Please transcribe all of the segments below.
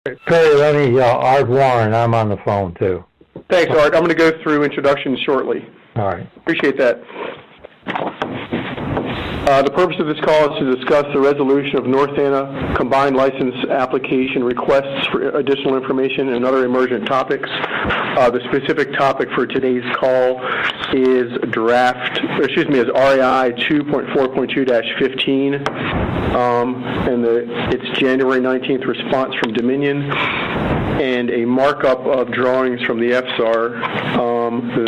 Perry, let me, Art Warren, I'm on the phone too. Thanks, Art. I'm going to go through introductions shortly. All right. Appreciate that. The purpose of this call is to discuss the resolution of North Anna combined license application requests for additional information and other emergent topics. The specific topic for today's call is RAI 2.4.2-15, and it's January 19th response from Dominion, and a markup of drawings from the FSAR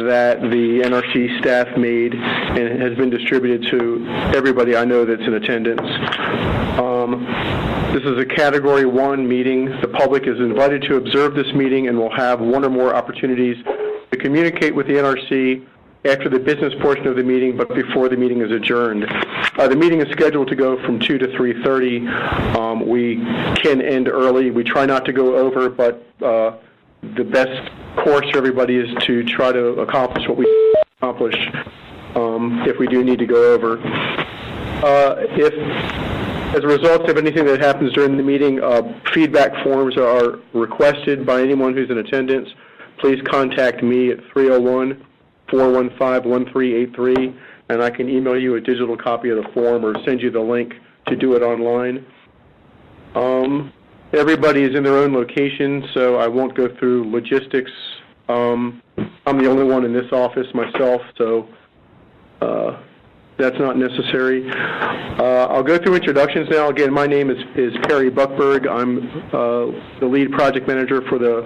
that the NRC staff made and has been distributed to everybody I know that's in attendance. This is a Category 1 meeting. The public is invited to observe this meeting and will have one or more opportunities to communicate with the NRC after the business portion of the meeting, but before the meeting is adjourned. The meeting is scheduled to go from 2 to 3:30. We can end early. We try not to go over, but the best course for everybody is to try to accomplish what we accomplish if we do need to go over. If, as a result of anything that happens during the meeting, feedback forms are requested by anyone who's in attendance. Please contact me at 301-415-1383, and I can email you a digital copy of the form or send you the link to do it online. Everybody is in their own location, so I won't go through logistics. I'm the only one in this office myself, so that's not necessary. I'll go through introductions now. Again, my name is Perry Buckberg. I'm the lead project manager for the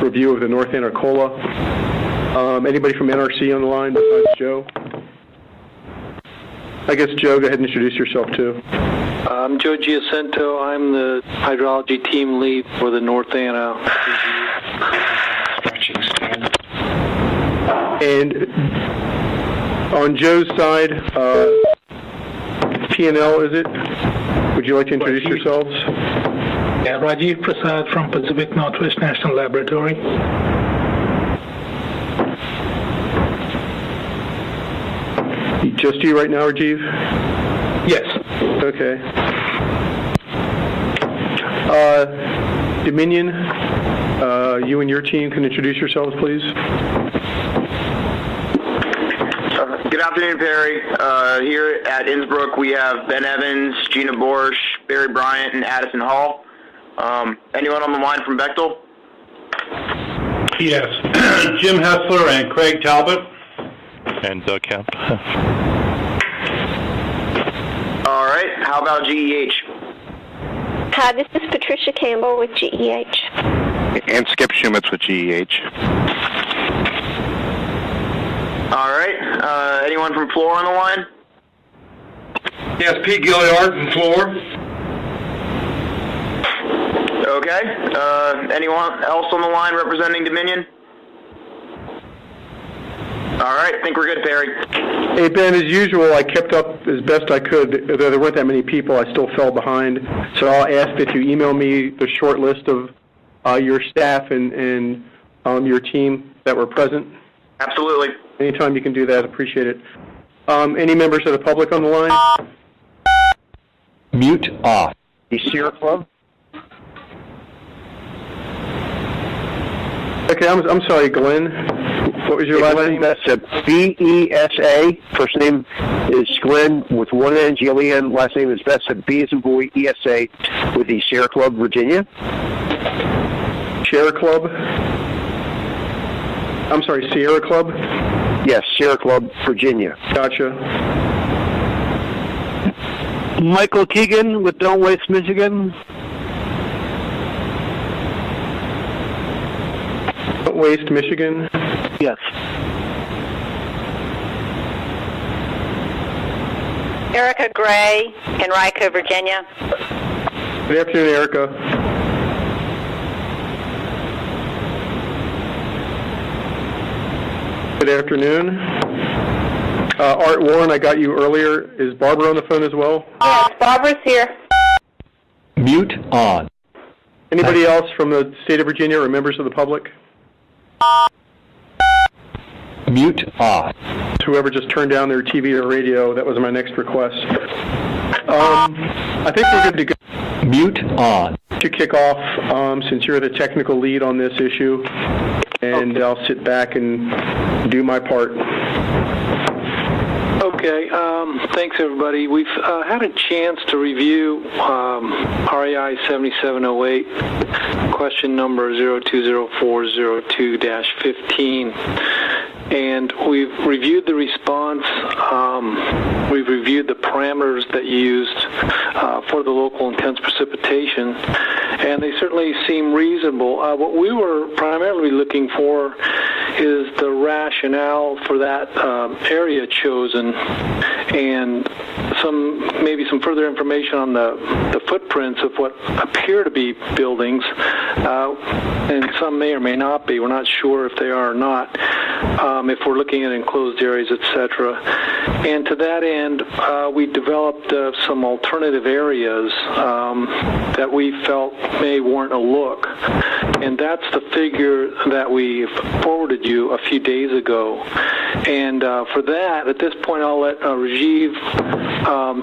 review of the North Anna COLA. Anybody from NRC on the line besides Joe? I guess, Joe, go ahead and introduce yourself, too. I'm Joe Giacinto. I'm the hydrology team lead for the North Anna. And on Joe's side, P&L, is it? Would you like to introduce yourselves? Yeah, Rajiv Prasad from Pacific Northwest National Laboratory. Just you right now, Rajiv? Yes. Okay. Dominion, you and your team can introduce yourselves, please. Good afternoon, Perry. Here at Innsbruck, we have Ben Evans, Gina Borsch, Barry Bryant, and Addison Hall. Anyone on the line from Bechtel? Yes. Jim Hessler and Craig Talbot. And Doug Kemp. All right. How about GEH? Hi, this is Patricia Campbell with GEH. And Skip Shumitz with GEH. All right. Anyone from Floor on the line? Yes, Pete Gilliard from Floor. Okay. Anyone else on the line representing Dominion? All right, I think we're good, Perry. Hey, Ben, as usual, I kept up as best I could. Though there weren't that many people, I still fell behind. So I'll ask that you email me the short list of your staff and your team that were present. Absolutely. Anytime you can do that, appreciate it. Any members of the public on the line? Mute off. The Sierra Club? Okay, I'm sorry, Glenn. What was your last name? Besa, B-E-S-A. First name is Glenn with one N, G-L-E-N. Last name is Besa, B as in boy, E-S-A, with the Sierra Club, Virginia. Sierra Club? I'm sorry, Sierra Club? Yes, Sierra Club, Virginia. Gotcha. Michael Keegan with Don't Waste, Michigan. Don't Waste, Michigan? Yes. Erica Gray, Henrico, Virginia. Good afternoon, Erica. Good afternoon. Art Warren, I got you earlier. Is Barbara on the phone as well? Yes, Barbara's here. Mute on. Anybody else from the state of Virginia or members of the public? Mute off. Whoever just turned down their TV or radio, that was my next request. I think we're good to go. Mute on. To kick off, since you're the technical lead on this issue, and I'll sit back and do my part. Okay, thanks everybody. We've had a chance to review REI 7708, question number 020402-15, and we've reviewed the response. We've reviewed the parameters that you used for the local intense precipitation, and they certainly seem reasonable. What we were primarily looking for is the rationale for that area chosen, and maybe some further information on the footprints of what appear to be buildings, and some may or may not be. We're not sure if they are or not, if we're looking at enclosed areas, etc. And to that end, we developed some alternative areas that we felt may warrant a look, and that's the figure that we forwarded you a few days ago. And for that, at this point, I'll let Rajiv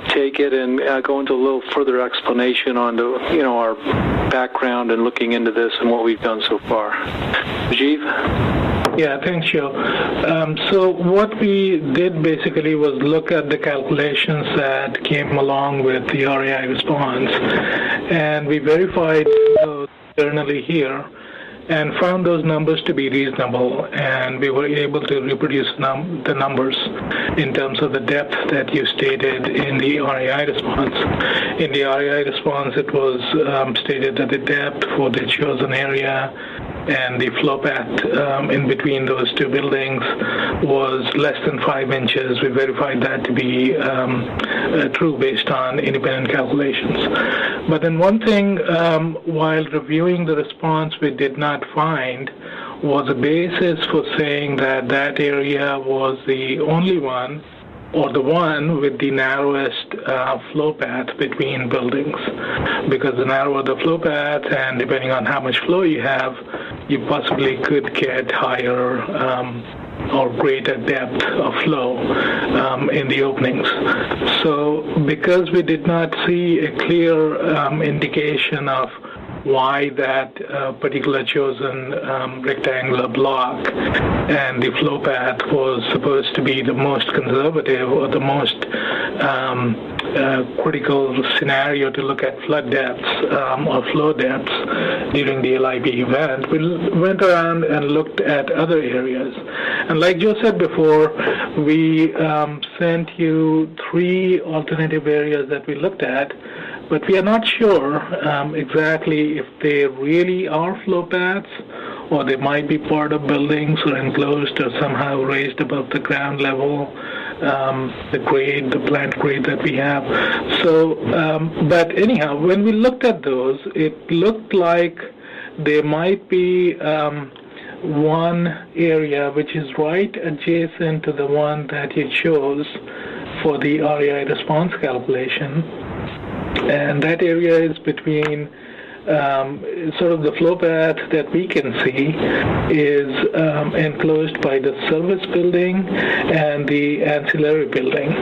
take it and go into a little further explanation on our background and looking into this and what we've done so far. Rajiv? Yeah, thanks, Joe. So what we did basically was look at the calculations that came along with the REI response, and we verified those internally here and found those numbers to be reasonable, and we were able to reproduce the numbers in terms of the depth that you stated in the REI response. In the REI response, it was stated that the depth for the chosen area and the flow path in between those two buildings was less than 5 inches. We verified that to be true based on independent calculations. But then one thing, while reviewing the response, we did not find was a basis for saying that that area was the only one, or the one with the narrowest flow path between buildings. Because the narrower the flow path, and depending on how much flow you have, you possibly could get higher or greater depth of flow in the openings. So because we did not see a clear indication of why that particular chosen rectangular block and the flow path was supposed to be the most conservative or the most critical scenario to look at flood depths or flow depths during the LIB event, we went around and looked at other areas. And like Joe said before, we sent you 3 alternative areas that we looked at, but we are not sure exactly if they really are flow paths, or they might be part of buildings or enclosed or somehow raised above the ground level, the plant grade that we have. So, but anyhow, when we looked at those, it looked like there might be one area which is right adjacent to the one that you chose for the REI response calculation. And that area is between sort of the flow path that we can see is enclosed by the service building and the ancillary building,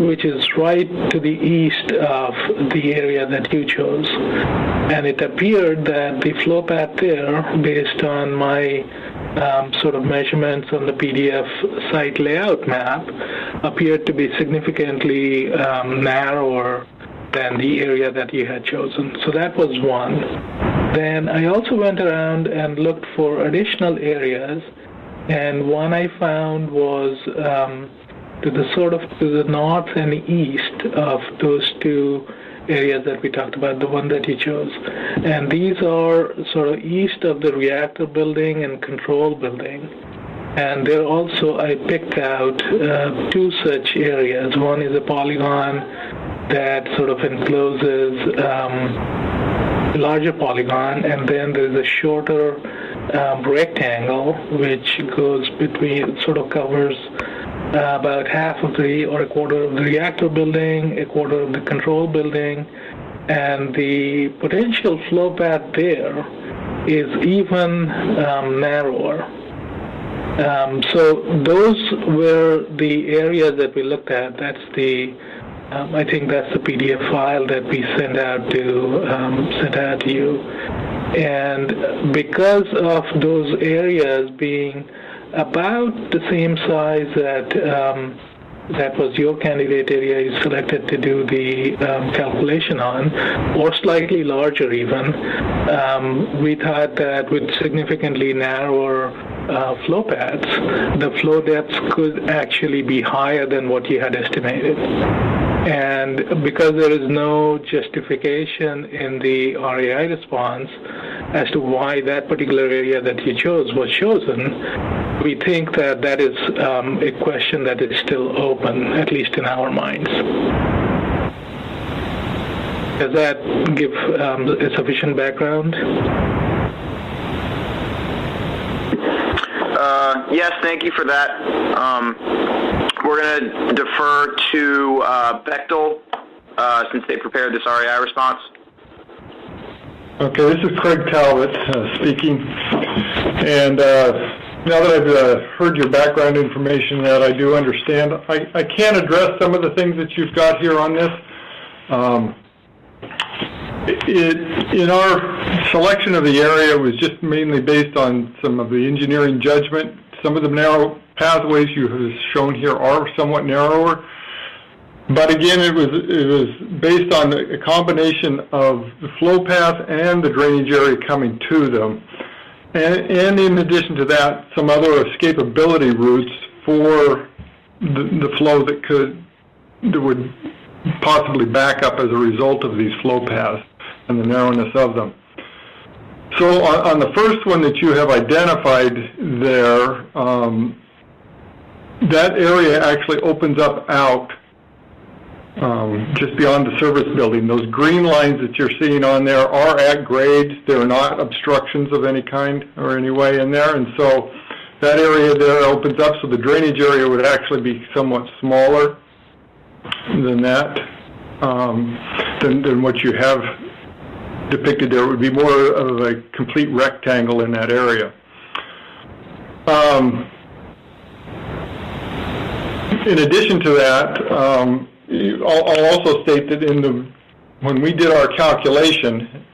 which is right to the east of the area that you chose. And it appeared that the flow path there, based on my sort of measurements on the PDF site layout map, appeared to be significantly narrower than the area that you had chosen. So that was one. Then I also went around and looked for additional areas, and one I found was to the north and east of those 2 areas that we talked about, the one that you chose. And these are sort of east of the reactor building and control building. And there also I picked out 2 such areas. One is a polygon that sort of encloses a larger polygon, and then there's a shorter rectangle which goes between, sort of covers about half of or a quarter of the reactor building, a quarter of the control building, and the potential flow path there is even narrower. So those were the areas that we looked at. That's the I think that's the PDF file that we sent out to you. And because of those areas being about the same size that was your candidate area you selected to do the calculation on, or slightly larger even, we thought that with significantly narrower flow paths, the flow depths could actually be higher than what you had estimated. And because there is no justification in the RAI response as to why that particular area that you chose was chosen, we think that that is a question that is still open, at least in our minds. Does that give a sufficient background? Yes, thank you for that. We're going to defer to Bechtel since they prepared this REI response. Okay, this is Craig Talbot speaking. And now that I've heard your background information that I do understand, I can address some of the things that you've got here on this. In our selection of the area, it was just mainly based on some of the engineering judgment. Some of the narrow pathways you have shown here are somewhat narrower. But again, it was based on a combination of the flow path and the drainage area coming to them. And in addition to that, some other escapability routes for the flow that would possibly back up as a result of these flow paths and the narrowness of them. So on the first one that you have identified there, that area actually opens up out just beyond the service building. Those green lines that you're seeing on there are at grade. They're not obstructions of any kind or any way in there. And so that area there opens up, so the drainage area would actually be somewhat smaller than that, than what you have depicted there. It would be more of a complete rectangle in that area. In addition to that, I'll also state that when we did our calculation,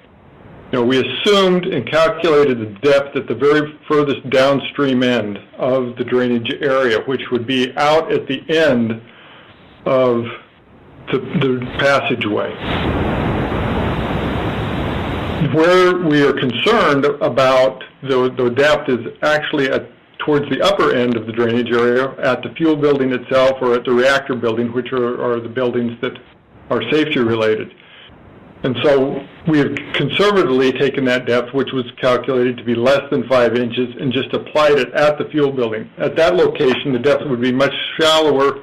we assumed and calculated the depth at the very furthest downstream end of the drainage area, which would be out at the end of the passageway. Where we are concerned about the depth is actually towards the upper end of the drainage area at the fuel building itself or at the reactor building, which are the buildings that are safety related. And so we have conservatively taken that depth, which was calculated to be less than 5 inches, and just applied it at the fuel building. At that location, the depth would be much shallower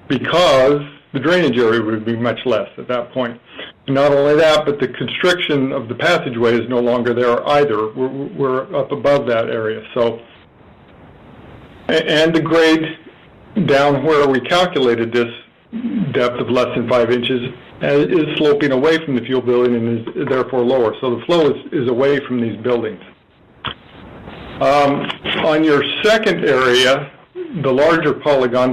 because the drainage area would be much less at that point. And not only that, but the constriction of the passageway is no longer there either. We're up above that area. So, and the grade down where we calculated this depth of less than 5 inches is sloping away from the fuel building and is therefore lower. So the flow is away from these buildings. On your second area, the largest polygon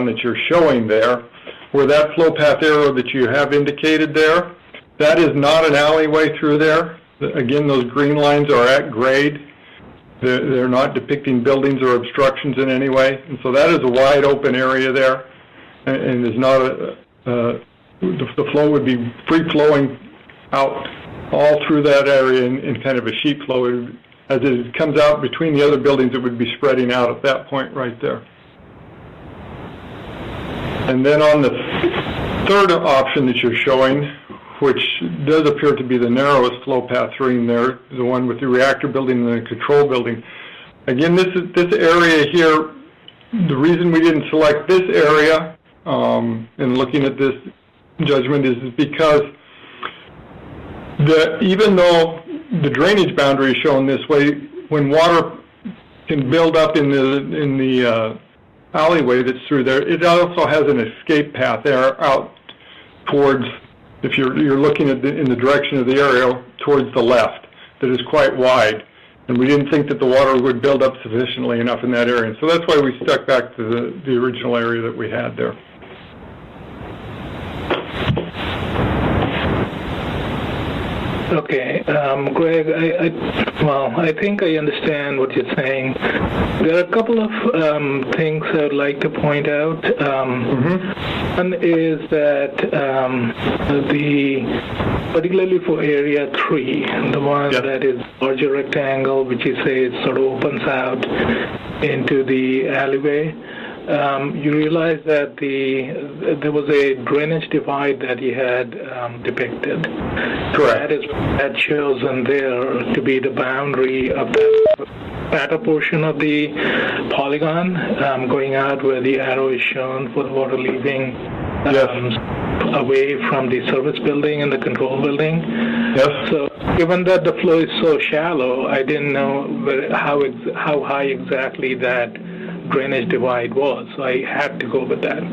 that you're showing there, where that flow path arrow that you have indicated there, that is not an alleyway through there. Again, those green lines are at grade. They're not depicting buildings or obstructions in any way. And so that is a wide open area there, and is not the flow would be free flowing out all through that area in kind of a sheet flow. As it comes out between the other buildings, it would be spreading out at that point right there. And then on the third option that you're showing, which does appear to be the narrowest flow path through there, the one with the reactor building and the control building. Again, this area here, the reason we didn't select this area in looking at this judgment is because even though the drainage boundary is shown this way, when water can build up in the alleyway that's through there, it also has an escape path there out towards, if you're looking at in the direction of the arrow, towards the left, that is quite wide. And we didn't think that the water would build up sufficiently enough in that area. And so that's why we stuck back to the original area that we had there. Okay, Greg, I think I understand what you're saying. There are a couple of things I'd like to point out. One is that particularly for Area 3, the one that is larger rectangle, which you say it sort of opens out into the alleyway, you realize that there was a drainage divide that you had depicted. Correct. That shows in there to be the boundary of that latter portion of the polygon, going out where the arrow is shown for the water leaving away from the service building and the control building. Yes. So given that the flow is so shallow, I didn't know how high exactly that drainage divide was, so I had to go with that.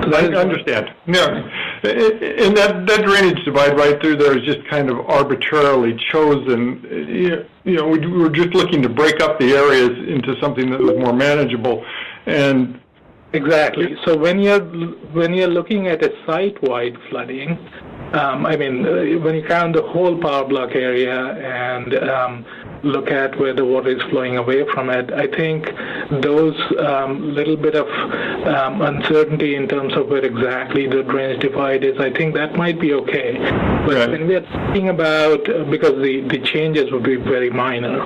So I understand. Yeah, and that drainage divide right through there is just kind of arbitrarily chosen. We were just looking to break up the areas into something that was more manageable, and exactly. So when you're looking at a site-wide flooding, when you count the whole power block area and look at where the water is flowing away from it, I think those little bit of uncertainty in terms of where exactly the drainage divide is, I think that might be okay. But when we're talking about, because the changes would be very minor,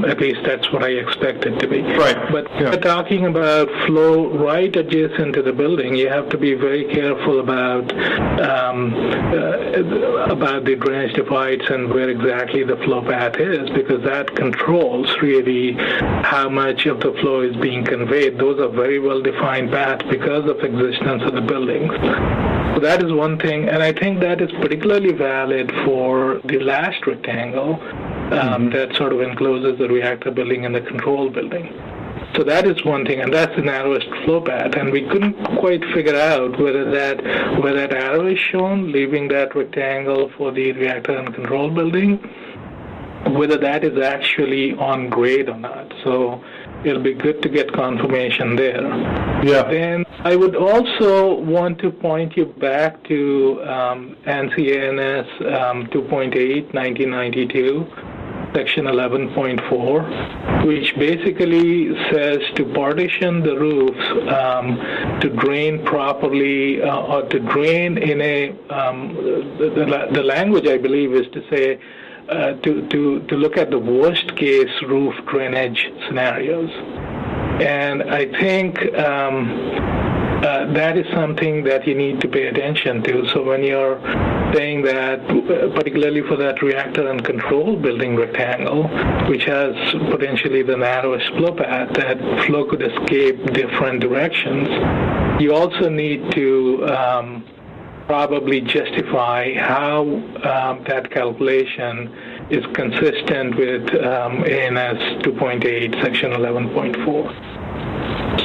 at least that's what I expect it to be. Right. But we're talking about flow right adjacent to the building. You have to be very careful about the drainage divides and where exactly the flow path is, because that controls really how much of the flow is being conveyed. Those are very well-defined paths because of existence of the buildings. So that is one thing, and I think that is particularly valid for the last rectangle that sort of encloses the reactor building and the control building. So that is one thing, and that's the narrowest flow path, and we couldn't quite figure out where that arrow is shown, leaving that rectangle for the reactor and control building, whether that is actually on grade or not. So it'll be good to get confirmation there. Yeah. Then I would also want to point you back to NCANS 2.8, 1992. Section 11.4, which basically says to partition the roofs to drain properly or to drain in a, the language I believe is to say to look at the worst case roof drainage scenarios. And I think that is something that you need to pay attention to. So when you're saying that, particularly for that reactor and control building rectangle, which has potentially the narrowest flow path, that flow could escape different directions, you also need to probably justify how that calculation is consistent with ANS 2.8, section 11.4.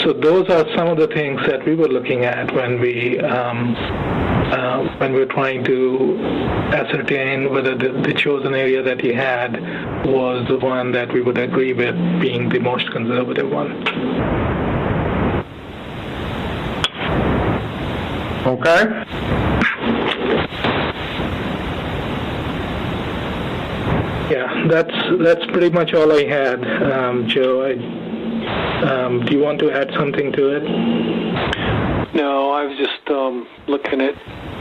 So those are some of the things that we were looking at when we were trying to ascertain whether the chosen area that he had was the one that we would agree with being the most conservative one. Okay. Yeah, that's pretty much all I had, Joe. Do you want to add something to it? No, I was just looking at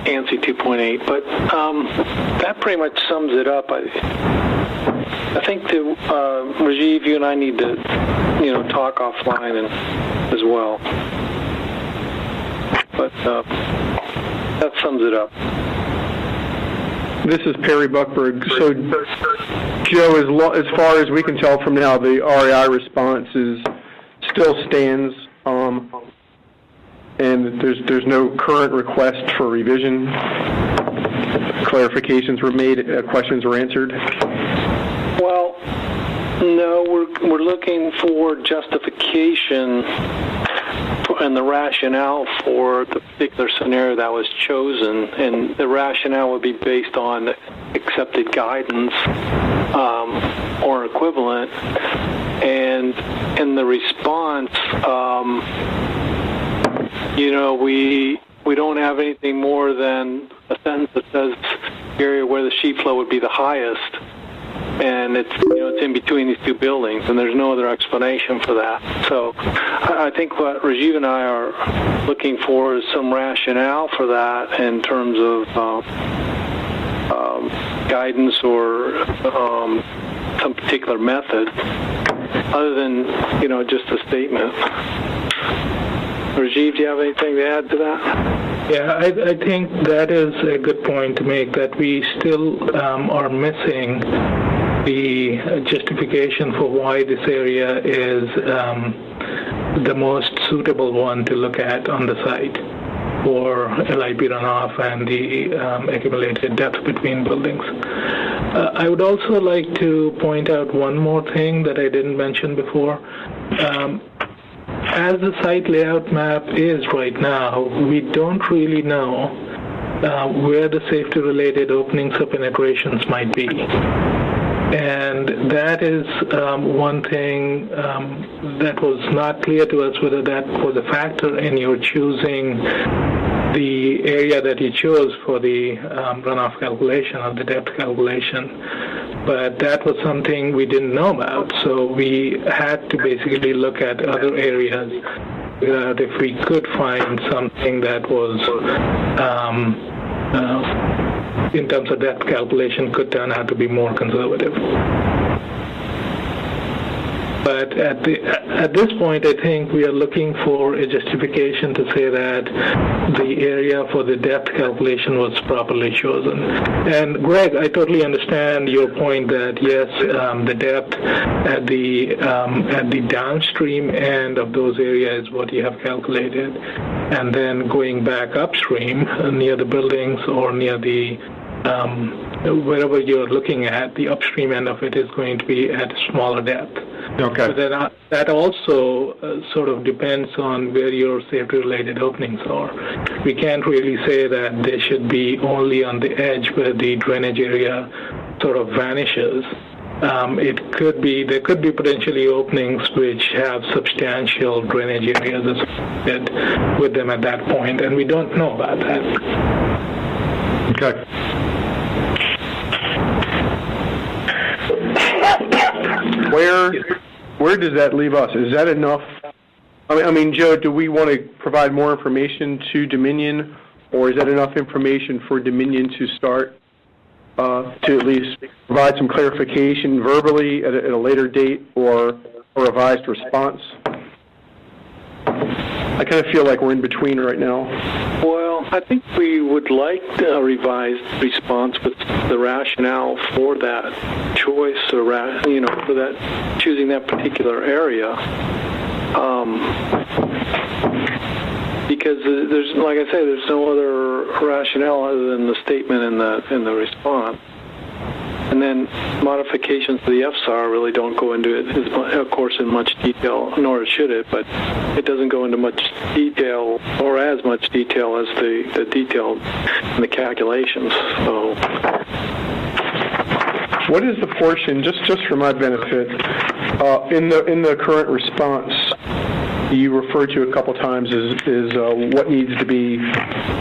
ANSI 2.8, but that pretty much sums it up. I think that Rajiv, you and I need to, talk offline as well. But that sums it up. This is Perry Buckberg. So, Joe, as far as we can tell from now, the REI response still stands, and there's no current request for revision. Clarifications were made, questions were answered. Well, no, we're looking for justification and the rationale for the particular scenario that was chosen, and the rationale would be based on accepted guidance or equivalent. And in the response, we don't have anything more than a sentence that says the area where the sheet flow would be the highest, and it's it's in between these two buildings, and there's no other explanation for that. So I think what Rajiv and I are looking for is some rationale for that in terms of guidance or some particular method, other than just a statement. Rajiv, do you have anything to add to that? Yeah, I think that is a good point to make, that we still are missing the justification for why this area is the most suitable one to look at on the site for LIP runoff and the accumulated depth between buildings. I would also like to point out one more thing that I didn't mention before. As the site layout map is right now, we don't really know where the safety-related openings or penetrations might be. And that is one thing that was not clear to us, whether that was a factor in your choosing the area that you chose for the runoff calculation or the depth calculation. But that was something we didn't know about, so we had to basically look at other areas if we could find something that was in terms of depth calculation could turn out to be more conservative. But at this point, I think we are looking for a justification to say that the area for the depth calculation was properly chosen. And Greg, I totally understand your point that yes, the depth at the downstream end of those areas is what you have calculated, and then going back upstream near the buildings or near the wherever you're looking at, the upstream end of it is going to be at a smaller depth. Okay. But then that also sort of depends on where your safety-related openings are. We can't really say that they should be only on the edge where the drainage area sort of vanishes. There could be potentially openings which have substantial drainage areas associated with them at that point, and we don't know about that. Okay. Where does that leave us? Is that enough? I mean, Joe, do we want to provide more information to Dominion, or is that enough information for Dominion to start to at least provide some clarification verbally at a later date or a revised response? I kind of feel like we're in between right now. Well, I think we would like a revised response with the rationale for that choice, or for that choosing that particular area, because there's, like I say, there's no other rationale other than the statement in the response. And then modifications to the FSAR really don't go into it, of course, in much detail, nor should it, but it doesn't go into much detail, or as much detail as the detail in the calculations. So, what is the portion, just for my benefit, in the current response you referred to a couple times is what needs to be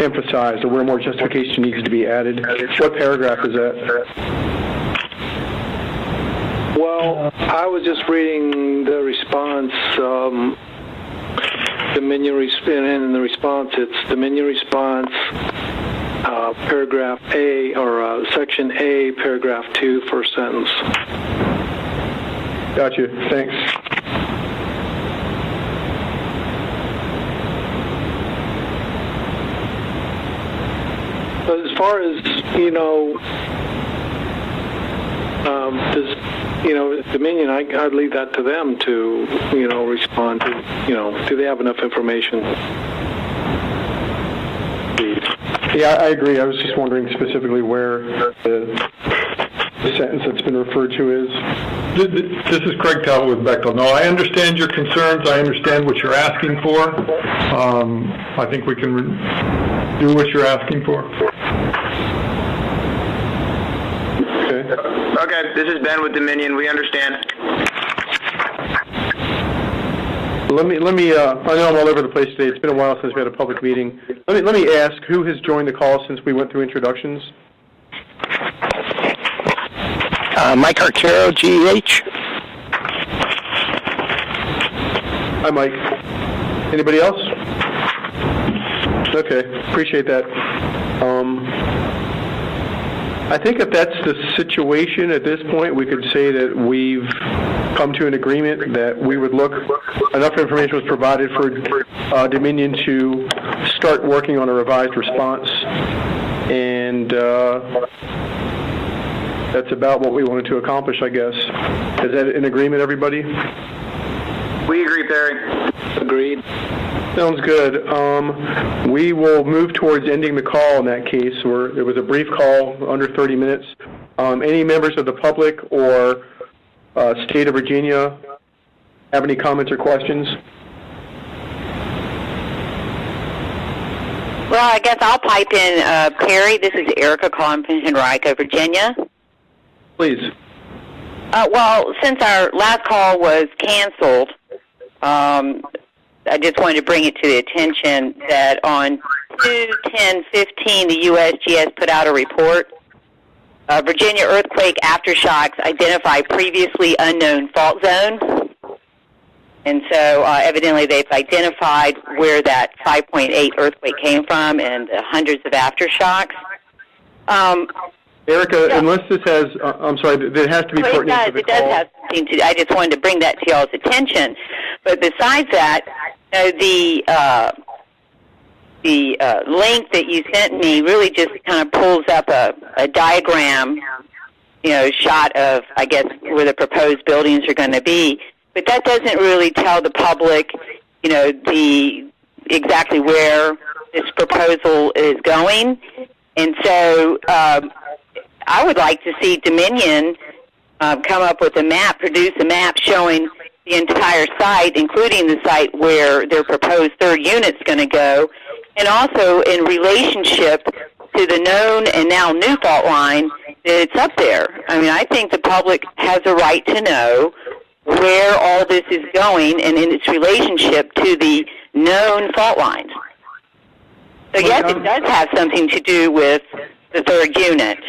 emphasized, or where more justification needs to be added? What paragraph is that? Well, I was just reading the response, Dominion, and in the response, it's Dominion response, paragraph A, or section A, paragraph 2, first sentence. Gotcha. Thanks. But as far as, Dominion, I'd leave that to them to, respond to, do they have enough information? Yeah, I agree. I was just wondering specifically where the sentence that's been referred to is. This is Craig Talbot with Bechtel. No, I understand your concerns. I understand what you're asking for. I think we can do what you're asking for. Okay, this is Ben with Dominion. We understand. Let me. I know I'm all over the place today. It's been a while since we had a public meeting. Let me ask, who has joined the call since we went through introductions? Mike Arcaro, GEH. Hi, Mike. Anybody else? Okay, appreciate that. I think if that's the situation at this point, we could say that we've come to an agreement that we would look, enough information was provided for Dominion to start working on a revised response. And that's about what we wanted to accomplish, I guess. Is that in agreement, everybody? We agree, Perry. Agreed. Sounds good. We will move towards ending the call in that case. It was a brief call, under 30 minutes. Any members of the public or state of Virginia have any comments or questions? Well, I guess I'll pipe in, Perry. This is Erica calling from Henrico, Virginia. Please. Well, since our last call was canceled, I just wanted to bring it to the attention that on 2/10/15, the USGS put out a report. Virginia earthquake aftershocks identify previously unknown fault zone. And so evidently they've identified where that 5.8 earthquake came from and hundreds of aftershocks. Erica, unless this has, I'm sorry, there has to be pertinent to the call. It does have something to, I just wanted to bring that to y'all's attention. But besides that, the link that you sent me really just kind of pulls up a diagram, shot of, I guess, where the proposed buildings are going to be. But that doesn't really tell the public, exactly where this proposal is going. And so I would like to see Dominion come up with a map, produce a map showing the entire site, including the site where their proposed third unit's going to go, and also in relationship to the known and now new fault line that it's up there. I mean, I think the public has a right to know where all this is going and in its relationship to the known fault lines. So yes, it does have something to do with the third unit.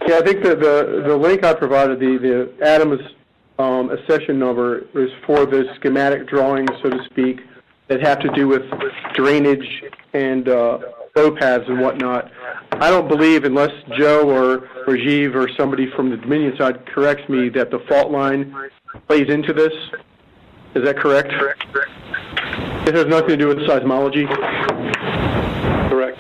Yeah, I think the link I provided, the Adams accession number, is for the schematic drawings, so to speak, that have to do with drainage and flow paths and whatnot. I don't believe, unless Joe or Rajiv or somebody from the Dominion side corrects me, that the fault line plays into this. Is that correct? It has nothing to do with seismology? Correct.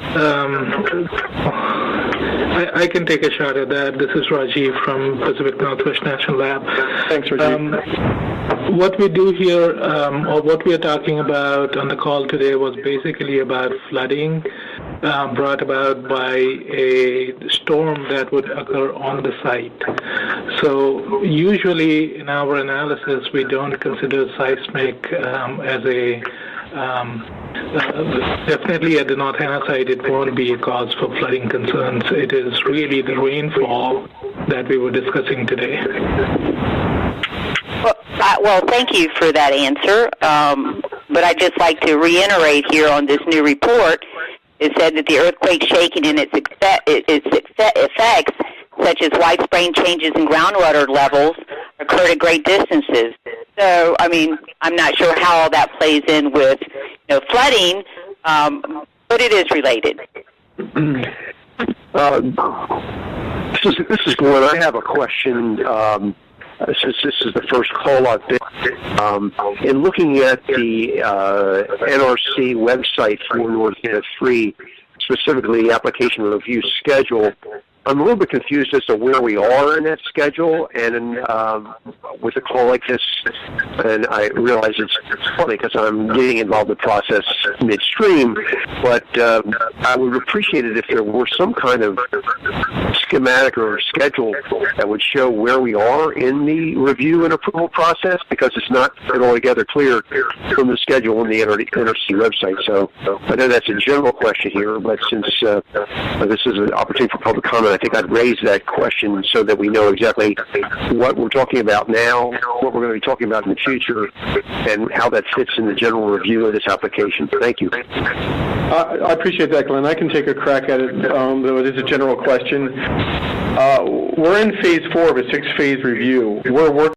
I can take a shot at that. This is Rajiv from Pacific Northwest National Lab. Thanks, Rajiv. What we do here, or what we are talking about on the call today, was basically about flooding brought about by a storm that would occur on the site. So usually in our analysis, we don't consider seismic as a definitely at the North Anna site, it won't be a cause for flooding concerns. It is really the rainfall that we were discussing today. Well, thank you for that answer. But I'd just like to reiterate here on this new report. It said that the earthquake shaking and its effects, such as widespread changes in groundwater levels, occurred at great distances. So, I mean, I'm not sure how all that plays in with, flooding, but it is related. This is Glenn. I have a question. Since this is the first call I've been, in looking at the NRC website for North Anna 3, specifically the application review schedule, I'm a little bit confused as to where we are in that schedule, and with a call like this, and I realize it's funny because I'm getting involved in the process midstream, but I would appreciate it if there were some kind of schematic or schedule that would show where we are in the review and approval process, because it's not altogether clear from the schedule on the NRC website. So I know that's a general question here, but since this is an opportunity for public comment, I think I'd raise that question so that we know exactly what we're talking about now, what we're going to be talking about in the future, and how that fits in the general review of this application. Thank you. I appreciate that, Glenn. I can take a crack at it, though it is a general question. We're in phase 4 of a 6-phase review. We're working